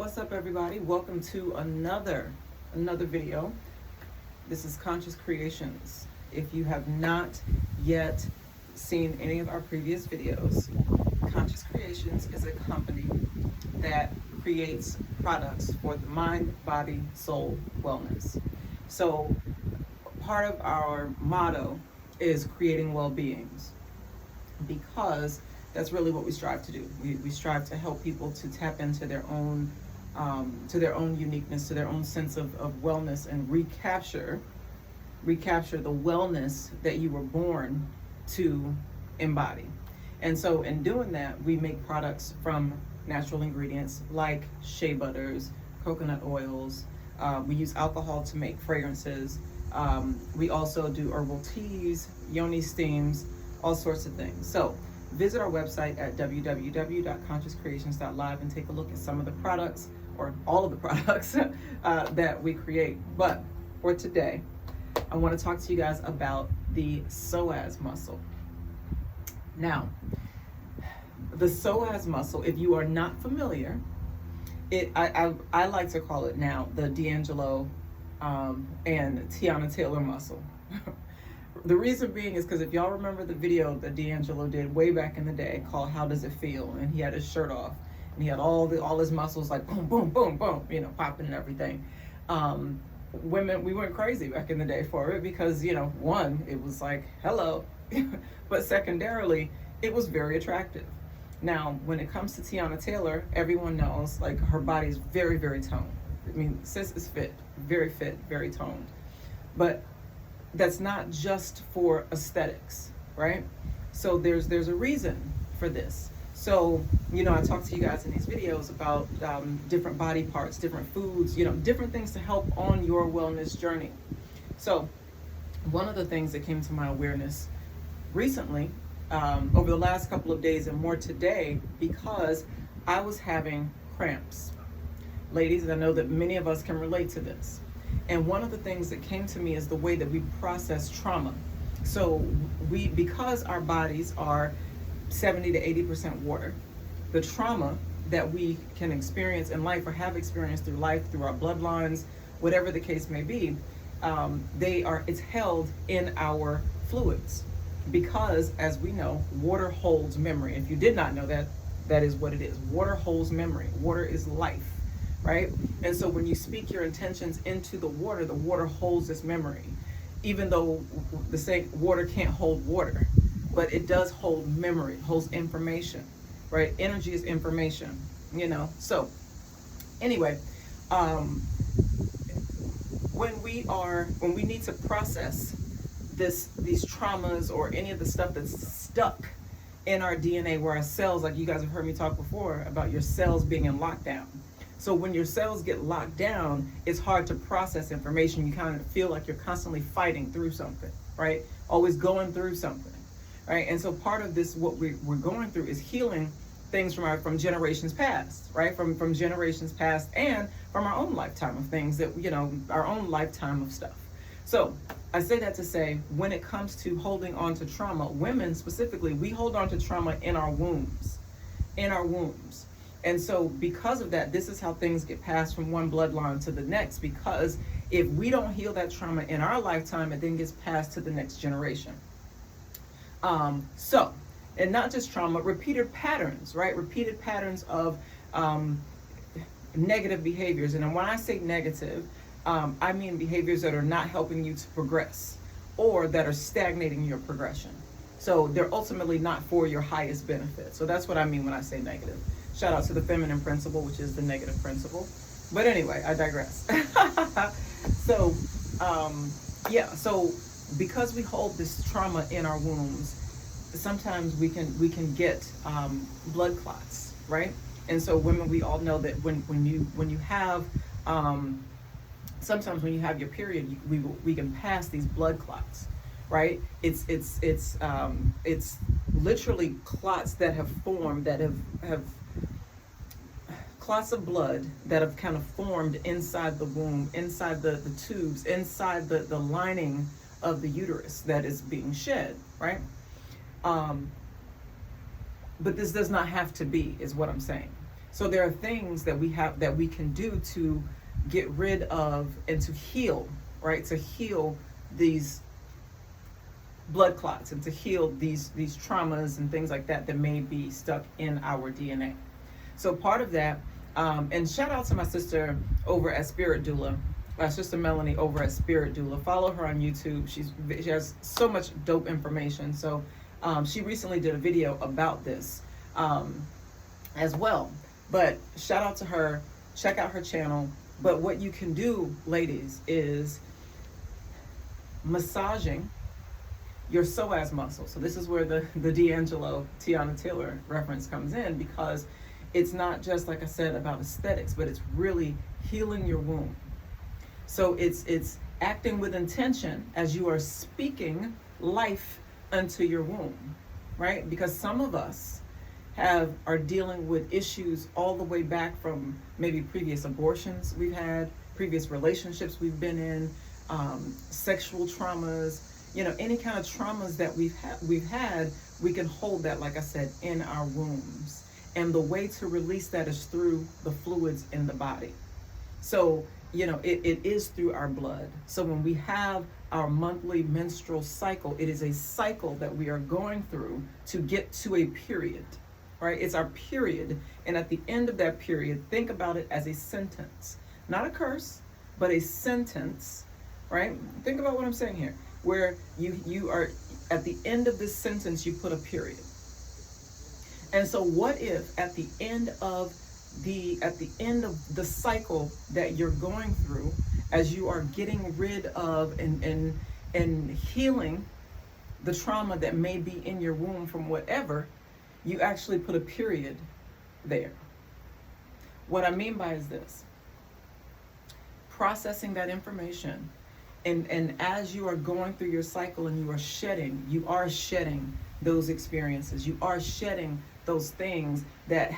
What's up, everybody? Welcome to another video. This is Conscious Creations. If you have not yet seen any of our previous videos, Conscious Creations is a company that creates products for the mind, body, soul wellness. So part of our motto is creating well-beings, because that's really what we strive to do. We strive to help people to tap into their own uniqueness, to their own sense of wellness, and recapture the wellness that you were born to embody. And so in doing that, we make products from natural ingredients like shea butters, coconut oils. We use alcohol to make fragrances. We also do herbal teas, yoni steams, all sorts of things. So visit our website at www.consciouscreations.live and take a look at some of the products, or all of the products that we create. But for today, I want to talk to you guys about the psoas muscle. Now, the psoas muscle, if you are not familiar, I like to call it now the D'Angelo and Tiana Taylor muscle. The reason being is because if y'all remember the video that D'Angelo did way back in the day called "How Does It Feel?" and he had his shirt off and he had all his muscles like boom, boom, boom, boom, popping and everything. Women, we went crazy back in the day for it because, one, it was like, hello, but secondarily, it was very attractive. Now, when it comes to Tiana Taylor, everyone knows, like, her body is very, very toned. I mean, sis is fit, very toned. But that's not just for aesthetics, right? So there's a reason for this. So, I talk to you guys in these videos about different body parts, different foods, different things to help on your wellness journey. So one of the things that came to my awareness recently, over the last couple of days and more today, because I was having cramps. Ladies, and I know that many of us can relate to this. And one of the things that came to me is the way that we process trauma. So because our bodies are 70 to 80% water, the trauma that we can experience in life or have experienced through life, through our bloodlines, whatever the case may be, it's held in our fluids. Because, as we know, water holds memory. If you did not know that, that is what it is. Water holds memory. Water is life, right? And so when you speak your intentions into the water holds this memory. Even though the saying water can't hold water, but it does hold memory, holds information, right? Energy is information, So anyway, when we need to process these traumas or any of the stuff that's stuck in our DNA, where our cells, like you guys have heard me talk before about your cells being in lockdown. So when your cells get locked down, it's hard to process information. You kind of feel like you're constantly fighting through something, right? Always going through something, right? And so part of this, what we're going through, is healing things from generations past, right? From generations past, and from our own lifetime of things that, our own lifetime of stuff. So I say that to say, when it comes to holding on to trauma, women specifically, we hold on to trauma in our wombs. And so because of that, this is how things get passed from one bloodline to the next, because if we don't heal that trauma in our lifetime, it then gets passed to the next generation. And not just trauma, repeated patterns, right? Repeated patterns of negative behaviors. And when I say negative, I mean behaviors that are not helping you to progress, or that are stagnating your progression. So they're ultimately not for your highest benefit. So that's what I mean when I say negative. Shout out to the feminine principle, which is the negative principle. But anyway, I digress. So because we hold this trauma in our wombs, sometimes we can get blood clots, right? And so women, we all know that when you have sometimes when you have your period, we can pass these blood clots, right? It's literally clots that have formed, that have clots of blood that have kind of formed inside the womb, inside the tubes, inside the lining of the uterus that is being shed, right? But this does not have to be, is what I'm saying. So there are things that we can do to get rid of and to heal, right? To heal these blood clots and to heal these traumas and things like that that may be stuck in our DNA. So part of that, and shout out to my sister over at Spirit Doula, my sister Melanie over at Spirit Doula. Follow her on YouTube. She has so much dope information. So she recently did a video about this as well. But shout out to her. Check out her channel. But what you can do, ladies, is massaging your psoas muscle. So this is where the D'Angelo Tiana Taylor reference comes in, because it's not just, like I said, about aesthetics, but it's really healing your womb. So it's acting with intention as you are speaking life unto your womb, right? Because some of us are dealing with issues all the way back from maybe previous abortions we've had, previous relationships we've been in, sexual traumas, any kind of traumas that we've had, we can hold that, like I said, in our wombs. And the way to release that is through the fluids in the body. So, it is through our blood. So when we have our monthly menstrual cycle, it is a cycle that we are going through to get to a period, right? It's our period. And at the end of that period, think about it as a sentence, not a curse, but a sentence, right? Think about what I'm saying here, where you are at the end of this sentence, you put a period. And so what if at the end of the cycle that you're going through, as you are getting rid of and healing the trauma that may be in your womb from whatever, you actually put a period there. What I mean by is this: processing that information, and as you are going through your cycle and you are shedding those experiences, you are shedding those things that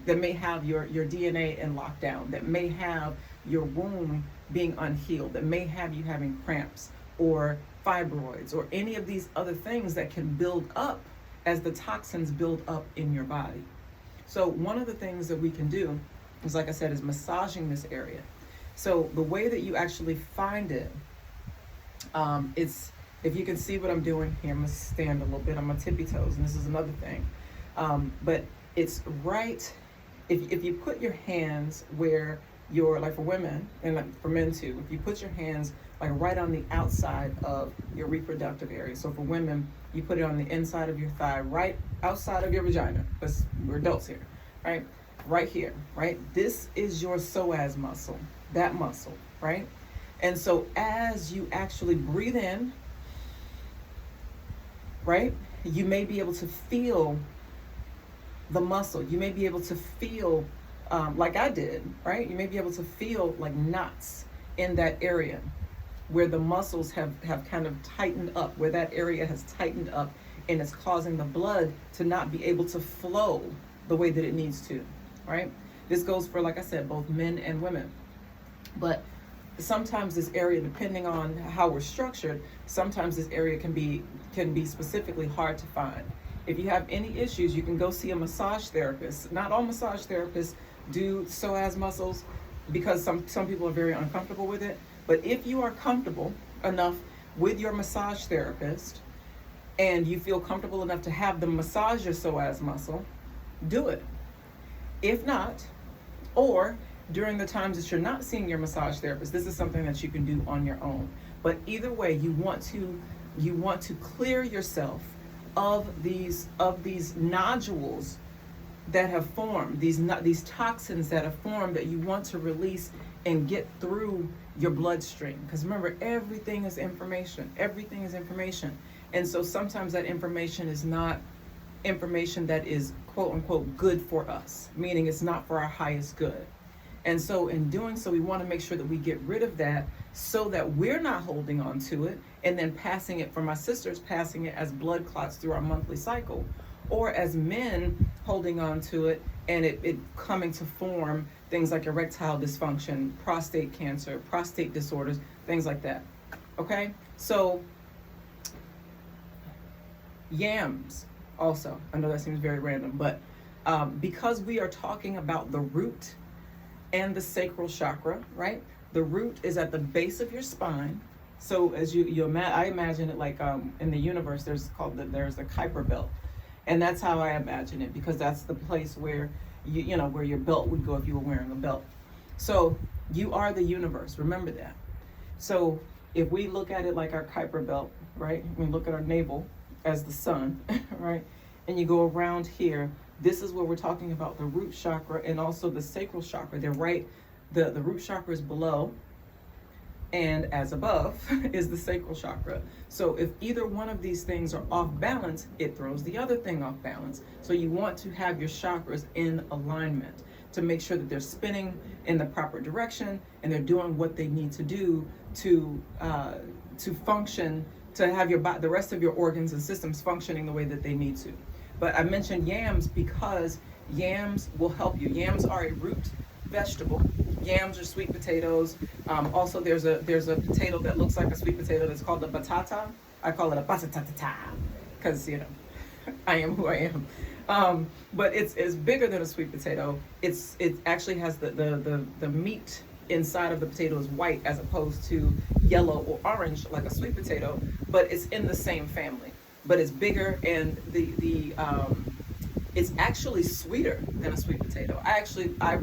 may have your DNA in lockdown, that may have your womb being unhealed, that may have you having cramps or fibroids or any of these other things that can build up as the toxins build up in your body. So one of the things that we can do is, like I said, is massaging this area. So the way that you actually find it, it's, if you can see what I'm doing here, I'm gonna stand a little bit on my tippy toes, and this is another thing. But it's right, if you put your hands where your, like for women, and like for men too, if you put your hands like right on the outside of your reproductive area. So for women, you put it on the inside of your thigh, right outside of your vagina, because we're adults here, right? Right here, right? This is your psoas muscle, that muscle, right? And so as you actually breathe in, right, you may be able to feel the muscle. You may be able to feel, like I did, right? You may be able to feel like knots in that area where the muscles have kind of tightened up, where that area has tightened up, and it's causing the blood to not be able to flow the way that it needs to, right? This goes for, like I said, both men and women. But sometimes this area, depending on how we're structured, sometimes this area can be specifically hard to find. If you have any issues, you can go see a massage therapist. Not all massage therapists do psoas muscles, because some people are very uncomfortable with it. But if you are comfortable enough with your massage therapist and you feel comfortable enough to have them massage your psoas muscle, do it. If not, or during the times that you're not seeing your massage therapist, this is something that you can do on your own. But either way, you want to clear yourself of these nodules that have formed, these toxins that have formed, that you want to release and get through your bloodstream. Because remember, everything is information. Everything is information. And so sometimes that information is not information that is quote unquote good for us, meaning it's not for our highest good. And so in doing so, we want to make sure that we get rid of that so that we're not holding on to it and then passing it, for my sisters, passing it as blood clots through our monthly cycle, or as men holding on to it and it coming to form things like erectile dysfunction, prostate cancer, prostate disorders, things like that. Okay? So yams also, I know that seems very random, but because we are talking about the root and the sacral chakra, right? The root is at the base of your spine. So as I imagine it like in the universe, there's the Kuiper belt, and that's how I imagine it, because that's the place where where your belt would go if you were wearing a belt. So you are the universe. Remember that. So if we look at it like our Kuiper belt, right? We look at our navel as the sun, right? And you go around here. This is where we're talking about the root chakra and also the sacral chakra. They're right. The root chakra is below, and as above is the sacral chakra. So if either one of these things are off balance, it throws the other thing off balance. So you want to have your chakras in alignment to make sure that they're spinning in the proper direction and they're doing what they need to do to function, to have the rest of your organs and systems functioning the way that they need to. But I mentioned yams because yams will help you. Yams are a root vegetable. Yams are sweet potatoes. Also, there's a potato that looks like a sweet potato that's called a batata. I call it a batatata because I am who I am. But it's bigger than a sweet potato. It actually has the meat inside of the potato is white as opposed to yellow or orange like a sweet potato. But it's in the same family. But it's bigger, and it's actually sweeter than a sweet potato. I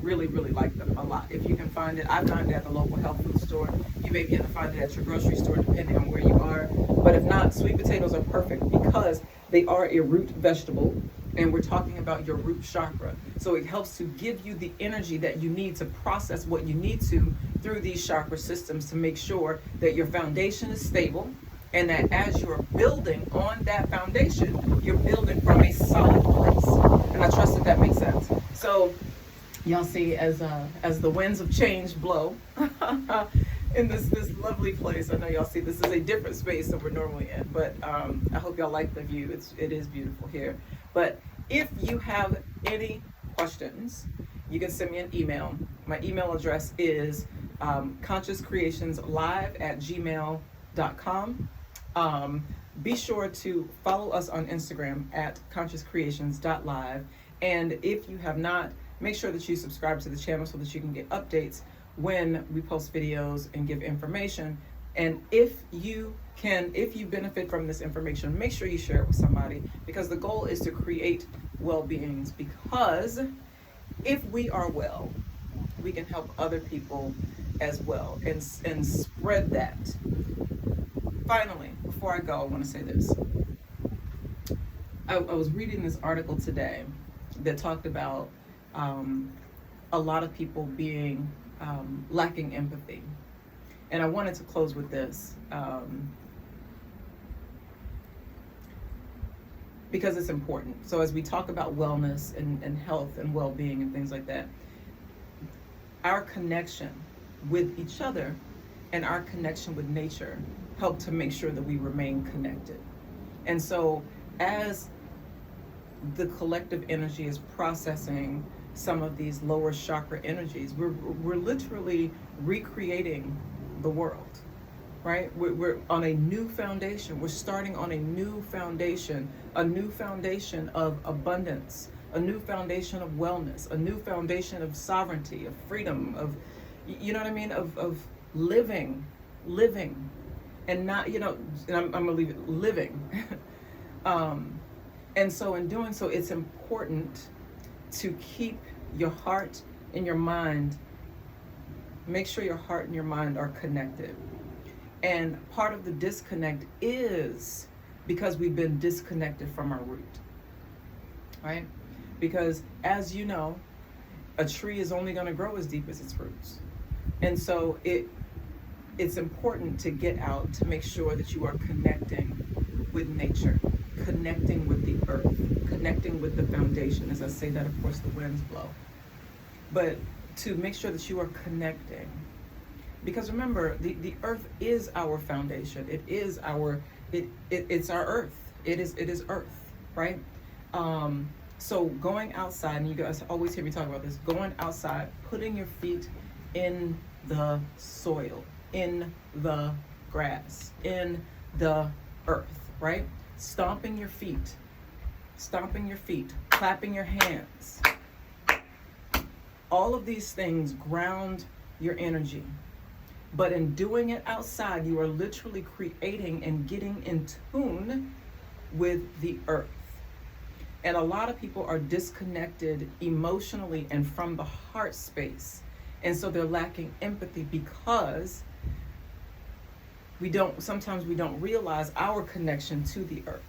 really like them a lot. If you can find it, I find it at the local health food store. You may be able to find it at your grocery store depending on where you are. But if not, sweet potatoes are perfect because they are a root vegetable, and we're talking about your root chakra. So it helps to give you the energy that you need to process what you need to through these chakra systems to make sure that your foundation is stable, and that as you're building on that foundation, you're building from a solid place. And I trust that makes sense. So y'all see as the winds of change blow in this lovely place. I know y'all see this is a different space than we're normally in, but I hope y'all like the view. It is beautiful here. But if you have any questions, you can send me an email. My email address is consciouscreationslive@gmail.com. Be sure to follow us on Instagram at consciouscreations.live. And if you have not, make sure that you subscribe to the channel so that you can get updates when we post videos and give information. And if you benefit from this information, make sure you share it with somebody, because the goal is to create well-beings, because if we are well, we can help other people as well and spread that. Finally, before I go, I want to say this. I was reading this article today that talked about a lot of people being lacking empathy. And I wanted to close with this because it's important. So as we talk about wellness and health and well-being and things like that, our connection with each other and our connection with nature help to make sure that we remain connected. And so as the collective energy is processing some of these lower chakra energies, we're literally recreating the world, right? We're on a new foundation. We're starting on a new foundation of abundance, a new foundation of wellness, a new foundation of sovereignty, of freedom, of, you know what I mean, of living, and not, and I'm gonna leave it, living. And so in doing so, it's important to keep your heart and your mind, make sure your heart and your mind are connected. And part of the disconnect is because we've been disconnected from our root, right? Because as you know, a tree is only gonna grow as deep as its roots. And so it's important to get out to make sure that you are connecting with nature, connecting with the earth, connecting with the foundation. As I say that, of course, the winds blow. But to make sure that you are connecting. Because remember, the earth is our foundation. It is it's our earth. It is earth, right? So going outside, and you guys always hear me talk about this, going outside, putting your feet in the soil, in the grass, in the earth, right? Stomping your feet clapping your hands. All of these things ground your energy. But in doing it outside, you are literally creating and getting in tune with the earth. And a lot of people are disconnected emotionally and from the heart space. And so they're lacking empathy because sometimes we don't realize our connection to the earth.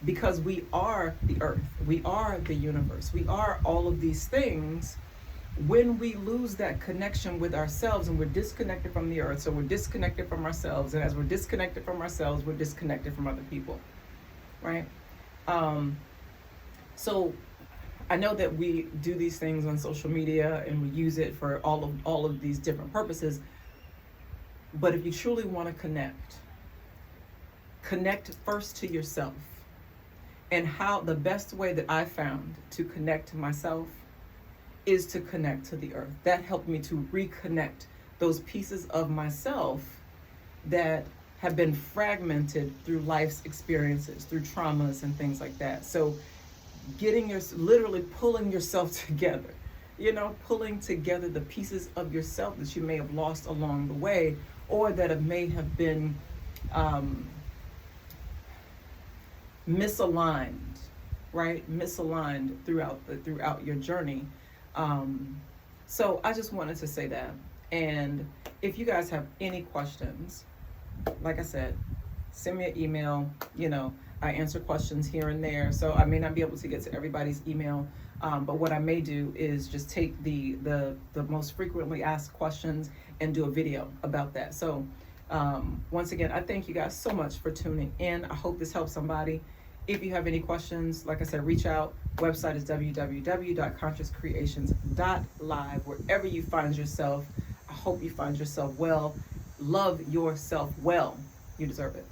Because we are the earth, we are the universe, we are all of these things. When we lose that connection with ourselves and we're disconnected from the earth, so we're disconnected from ourselves, and as we're disconnected from ourselves, we're disconnected from other people, right? So I know that we do these things on social media and we use it for all of these different purposes, but if you truly want to connect first to yourself. And how the best way that I found to connect to myself is to connect to the earth. That helped me to reconnect those pieces of myself that have been fragmented through life's experiences, through traumas and things like that. So literally pulling yourself together, pulling together the pieces of yourself that you may have lost along the way, or that may have been misaligned, right? Misaligned throughout your journey. So I just wanted to say that. And if you guys have any questions, like I said, send me an email. I answer questions here and there, so I may not be able to get to everybody's email. But what I may do is just take the most frequently asked questions and do a video about that. So once again, I thank you guys so much for tuning in. I hope this helps somebody. If you have any questions, like I said, reach out. Website is www.consciouscreations.live. Wherever you find yourself, I hope you find yourself well. Love yourself well. You deserve it.